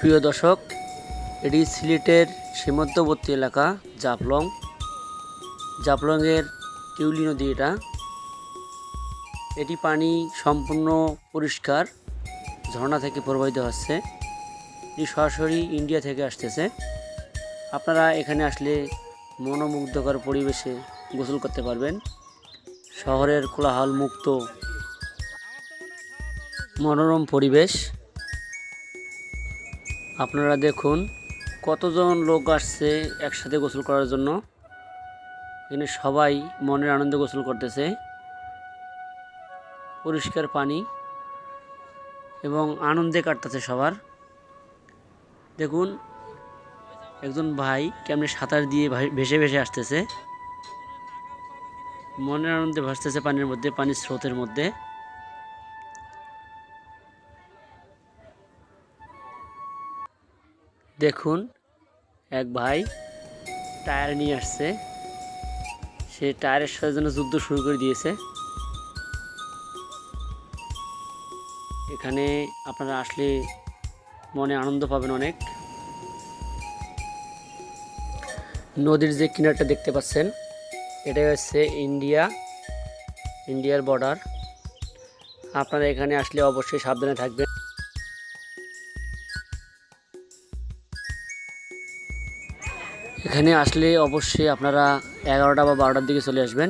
প্রিয় দর্শক, এটি সিলেটের সীমান্তবর্তী এলাকা জাফলংয়ের টিউলি নদী। এটি পানি সম্পূর্ণ পরিষ্কার, ঝর্ণা থেকে প্রবাহিত হচ্ছে। এটি সরাসরি ইন্ডিয়া থেকে আসতেছে। আপনারা এখানে আসলে মনোমুগ্ধকর পরিবেশে গোসল করতে পারবেন। শহরের কোলাহল মুক্ত মনোরম পরিবেশ। আপনারা দেখুন কতজন লোক আসছে একসাথে গোসল করার জন্য। এখানে সবাই মনের আনন্দে গোসল করতেছে। পরিষ্কার পানি এবং আনন্দে কাটতেছে সবার। দেখুন একজন ভাই কেমনে সাঁতার দিয়ে ভেসে ভেসে আসতেছে, মনের আনন্দে ভাসতেছে পানির মধ্যে, পানির স্রোতের মধ্যে। দেখুন এক ভাই টায়ার নিয়ে আসছে, সে টায়ারের সাথে যেন যুদ্ধ শুরু করে দিয়েছে। এখানে আপনারা আসলে মনে আনন্দ পাবেন অনেক। নদীর যে কিনারটা দেখতে পাচ্ছেন, এটাই হচ্ছে ইন্ডিয়ার বর্ডার। আপনারা এখানে আসলে অবশ্যই সাবধানে থাকবেন। এখানে আসলে অবশ্যই আপনারা 11টা বা 12টার দিকে চলে আসবেন।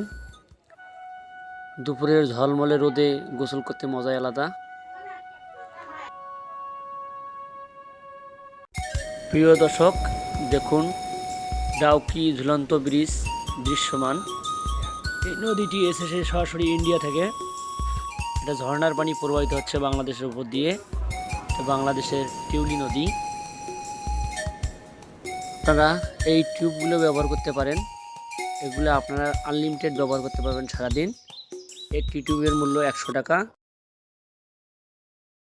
দুপুরের ঝলমলে রোদে গোসল করতে মজাই আলাদা। প্রিয় দর্শক, দেখুন ডাউকি ঝুলন্ত ব্রিজ দৃশ্যমান। এই নদীটি এসেছে সরাসরি ইন্ডিয়া থেকে। এটা ঝর্ণার পানি প্রবাহিত হচ্ছে বাংলাদেশের উপর দিয়ে। বাংলাদেশের টিউলি নদী। আপনারা এই টিউবগুলো ব্যবহার করতে পারেন। এগুলো আপনারা আনলিমিটেড ব্যবহার করতে পারবেন সারাদিন। একটি টিউবের মূল্য 100 টাকা।